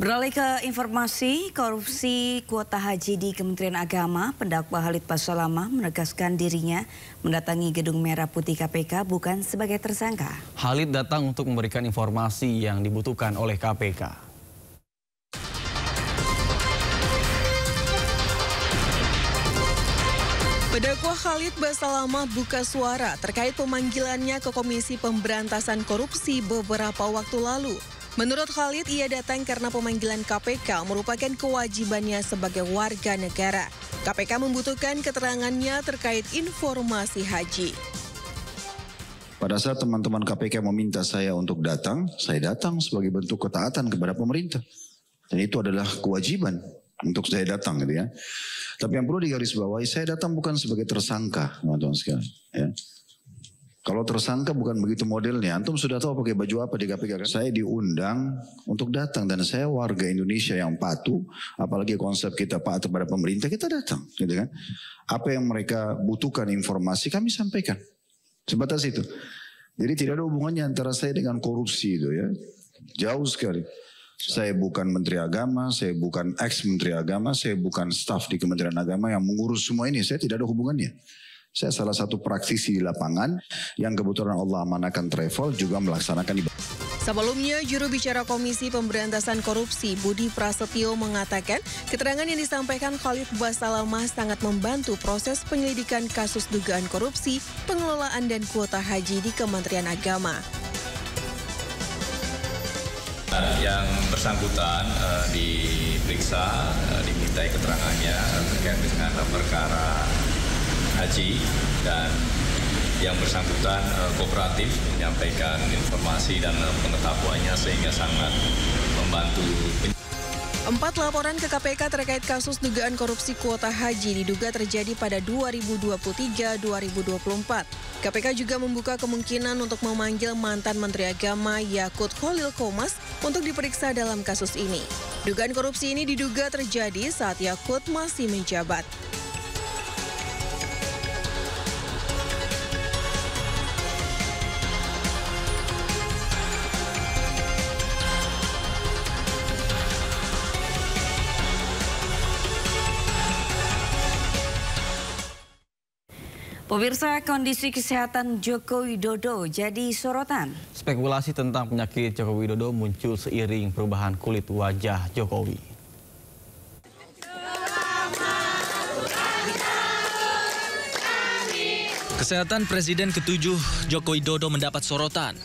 Beralih ke informasi korupsi kuota haji di Kementerian Agama, pendakwa Khalid Basalamah menegaskan dirinya mendatangi Gedung Merah Putih KPK bukan sebagai tersangka. Khalid datang untuk memberikan informasi yang dibutuhkan oleh KPK. Pendakwa Khalid Basalamah buka suara terkait pemanggilannya ke Komisi Pemberantasan Korupsi beberapa waktu lalu. Menurut Khalid, ia datang karena pemanggilan KPK merupakan kewajibannya sebagai warga negara. KPK membutuhkan keterangannya terkait informasi haji. Pada saat teman-teman KPK meminta saya untuk datang, saya datang sebagai bentuk ketaatan kepada pemerintah. Dan itu adalah kewajiban untuk saya datang gitu ya. Tapi yang perlu digarisbawahi, saya datang bukan sebagai tersangka, teman-teman sekalian. Ya. Kalau tersangka bukan begitu modelnya. Antum sudah tahu pakai baju apa di KPK kan? Saya diundang untuk datang dan saya warga Indonesia yang patuh. Apalagi konsep kita patuh pada pemerintah, kita datang. Gitu kan? Apa yang mereka butuhkan informasi kami sampaikan. Sebatas itu. Jadi tidak ada hubungannya antara saya dengan korupsi itu ya. Jauh sekali. Saya bukan Menteri Agama, saya bukan ex-Menteri Agama, saya bukan staf di Kementerian Agama yang mengurus semua ini. Saya tidak ada hubungannya. Saya salah satu praktisi di lapangan yang kebetulan Allah amanakan travel juga melaksanakan ibadah. Sebelumnya, juru bicara Komisi Pemberantasan Korupsi Budi Prasetyo mengatakan keterangan yang disampaikan Khalid Basalamah sangat membantu proses penyelidikan kasus dugaan korupsi, pengelolaan dan kuota haji di Kementerian Agama. Yang bersangkutan diperiksa, dimintai keterangannya terkait dengan perkara haji dan yang bersangkutan kooperatif menyampaikan informasi dan pengetahuannya sehingga sangat membantu. 4 laporan ke KPK terkait kasus dugaan korupsi kuota haji diduga terjadi pada 2023-2024. KPK juga membuka kemungkinan untuk memanggil mantan Menteri Agama Yakut Khalil Qomas untuk diperiksa dalam kasus ini. Dugaan korupsi ini diduga terjadi saat Yakut masih menjabat. Pemirsa, kondisi kesehatan Joko Widodo jadi sorotan. Spekulasi tentang penyakit Joko Widodo muncul seiring perubahan kulit wajah Jokowi. Kesehatan Presiden ke-7 Joko Widodo mendapat sorotan.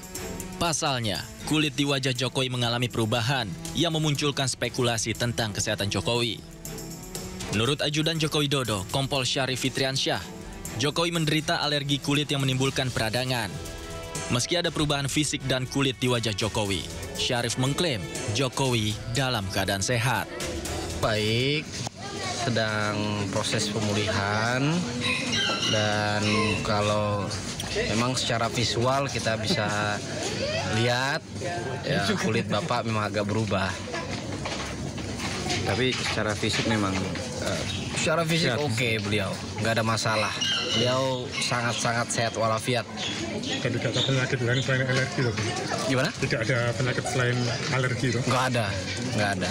Pasalnya, kulit di wajah Jokowi mengalami perubahan yang memunculkan spekulasi tentang kesehatan Jokowi. Menurut ajudan Joko Widodo, Kompol Syarif Fitriansyah, Jokowi menderita alergi kulit yang menimbulkan peradangan. Meski ada perubahan fisik dan kulit di wajah Jokowi, Syarif mengklaim Jokowi dalam keadaan sehat. Baik, sedang proses pemulihan dan kalau memang secara visual kita bisa lihat ya, kulit Bapak memang agak berubah. Tapi secara fisik memang secara fisik oke, beliau nggak ada masalah. Beliau sangat-sangat sehat walafiat. Tidak ada penyakit lain selain alergi loh. Gimana? Tidak ada penyakit selain alergi loh. Nggak ada.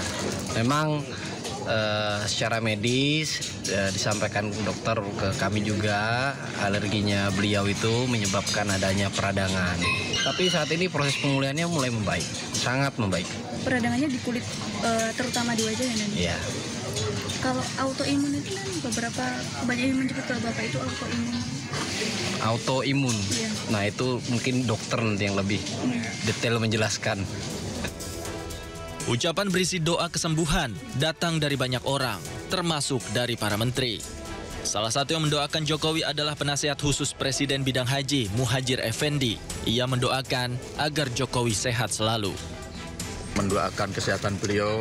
Memang secara medis disampaikan dokter ke kami juga alerginya beliau itu menyebabkan adanya peradangan. Tapi saat ini proses pemulihannya mulai membaik, sangat membaik. Peradangannya di kulit, terutama di wajah ya nanti? Iya. Kalau autoimun itu kan banyak yang menyebut ke Bapak itu autoimun. Autoimun? Iya. Nah itu mungkin dokter nanti yang lebih detail menjelaskan. Ucapan berisi doa kesembuhan datang dari banyak orang, termasuk dari para menteri. Salah satu yang mendoakan Jokowi adalah penasihat khusus Presiden bidang haji, Muhajir Effendi. Ia mendoakan agar Jokowi sehat selalu. Mendoakan kesehatan beliau,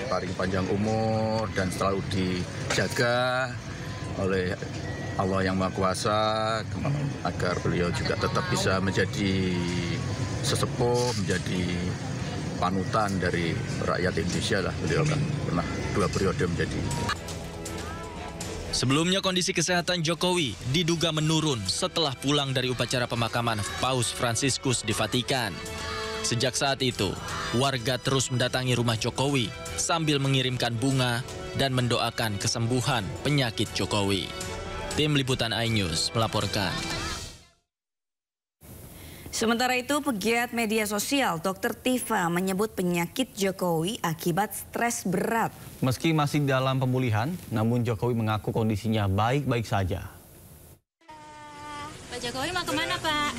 paling panjang umur dan selalu dijaga oleh Allah yang Maha Kuasa agar beliau juga tetap bisa menjadi sesepuh, menjadi panutan dari rakyat Indonesia lah. Beliau kan pernah 2 periode menjadi. Sebelumnya kondisi kesehatan Jokowi diduga menurun setelah pulang dari upacara pemakaman Paus Fransiskus di Vatikan. Sejak saat itu, warga terus mendatangi rumah Jokowi sambil mengirimkan bunga dan mendoakan kesembuhan penyakit Jokowi. Tim Liputan iNews melaporkan. Sementara itu, pegiat media sosial Dr. Tifa menyebut penyakit Jokowi akibat stres berat. Meski masih dalam pemulihan, namun Jokowi mengaku kondisinya baik-baik saja. Pak Jokowi mau kemana, Pak?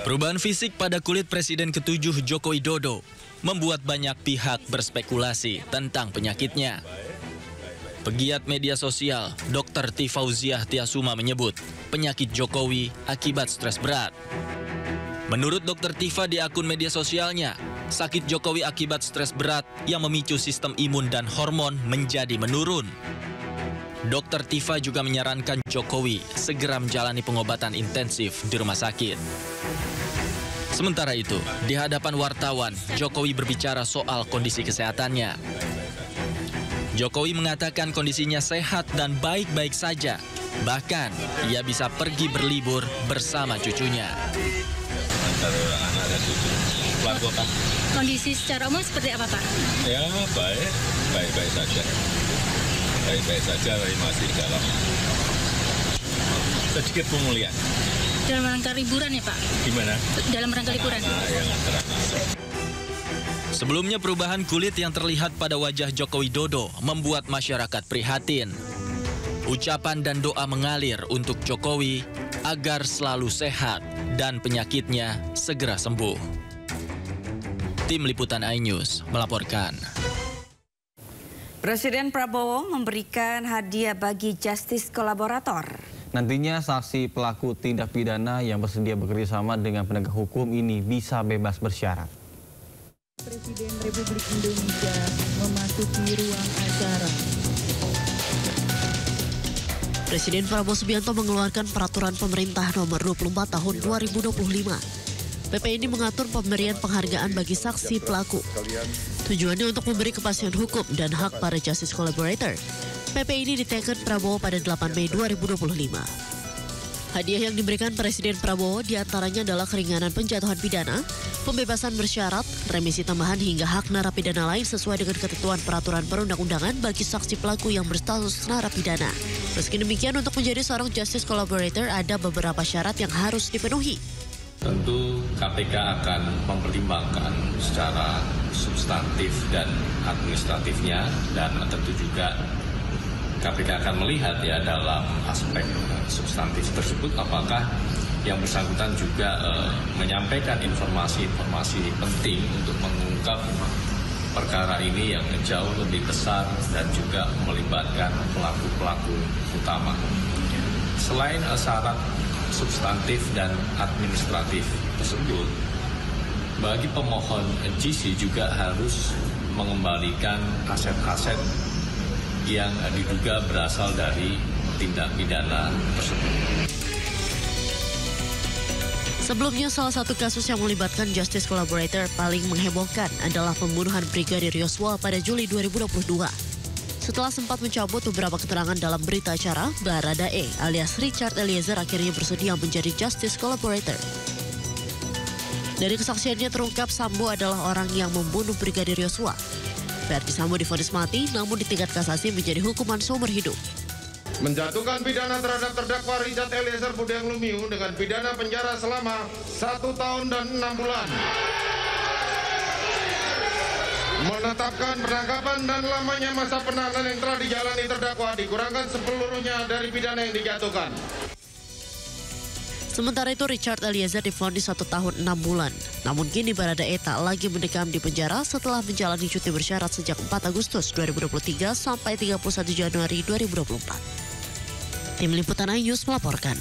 Perubahan fisik pada kulit Presiden ke-7 Joko Widodo membuat banyak pihak berspekulasi tentang penyakitnya. Pegiat media sosial Dr. Tifauziah Tiasuma menyebut penyakit Jokowi akibat stres berat. Menurut Dr. Tifa di akun media sosialnya, sakit Jokowi akibat stres berat yang memicu sistem imun dan hormon menjadi menurun. Dr. Tifa juga menyarankan Jokowi segera menjalani pengobatan intensif di rumah sakit. Sementara itu, di hadapan wartawan, Jokowi berbicara soal kondisi kesehatannya. Jokowi mengatakan kondisinya sehat dan baik-baik saja. Bahkan, ia bisa pergi berlibur bersama cucunya. Anak dan cucu, keluarga Pak. Kondisi secara umum seperti apa, Pak? Ya, baik-baik saja. Baik-baik saja, tapi masih dalam sedikit pemulihan. Dalam rangka liburan ya, Pak? Gimana? Dalam rangka liburan. Sebelumnya perubahan kulit yang terlihat pada wajah Joko Widodo membuat masyarakat prihatin. Ucapan dan doa mengalir untuk Jokowi agar selalu sehat dan penyakitnya segera sembuh. Tim Liputan iNews melaporkan. Presiden Prabowo memberikan hadiah bagi justice kolaborator. Nantinya saksi pelaku tindak pidana yang bersedia bekerjasama dengan penegak hukum ini bisa bebas bersyarat. Presiden Republik Indonesia memasuki ruang acara. Presiden Prabowo Subianto mengeluarkan peraturan pemerintah nomor 24 tahun 2025. PP ini mengatur pemberian penghargaan bagi saksi pelaku. Tujuannya untuk memberi kepastian hukum dan hak para justice collaborator. PP ini diteken Prabowo pada 8 Mei 2025. Hadiah yang diberikan Presiden Prabowo diantaranya adalah keringanan penjatuhan pidana, pembebasan bersyarat, remisi tambahan hingga hak narapidana lain sesuai dengan ketentuan peraturan perundang-undangan bagi saksi pelaku yang berstatus narapidana. Meski demikian, untuk menjadi seorang justice collaborator ada beberapa syarat yang harus dipenuhi. Tentu KPK akan mempertimbangkan secara substantif dan administratifnya, dan tentu juga KPK akan melihat ya dalam aspek substantif tersebut apakah yang bersangkutan juga menyampaikan informasi-informasi penting untuk mengungkap perkara ini yang jauh lebih besar dan juga melibatkan pelaku-pelaku utama. Selain syarat substantif dan administratif tersebut, bagi pemohon GC juga harus mengembalikan aset-aset yang diduga berasal dari tindak pidana tersebut. Sebelumnya, salah satu kasus yang melibatkan justice collaborator paling menghebohkan adalah pembunuhan Brigadir Yosua pada Juli 2022. Setelah sempat mencabut beberapa keterangan dalam berita acara, Baradae alias Richard Eliezer akhirnya bersedia menjadi justice collaborator. Dari kesaksiannya terungkap Sambo adalah orang yang membunuh Brigadir Yosua. Verdi Sambo divonis mati, namun di tingkat kasasi menjadi hukuman seumur hidup. Menjatuhkan pidana terhadap terdakwa Richard Eliezer Budiang Lumiu dengan pidana penjara selama 1 tahun dan 6 bulan. Menetapkan penangkapan dan lamanya masa penahanan yang telah dijalani terdakwa dikurangkan sepeluruhnya dari pidana yang dijatuhkan. Sementara itu Richard Eliezer divonis 1 tahun 6 bulan. Namun kini Baradae tak lagi mendekam di penjara setelah menjalani cuti bersyarat sejak 4 Agustus 2023 sampai 31 Januari 2024. Tim Liputan iNews melaporkan.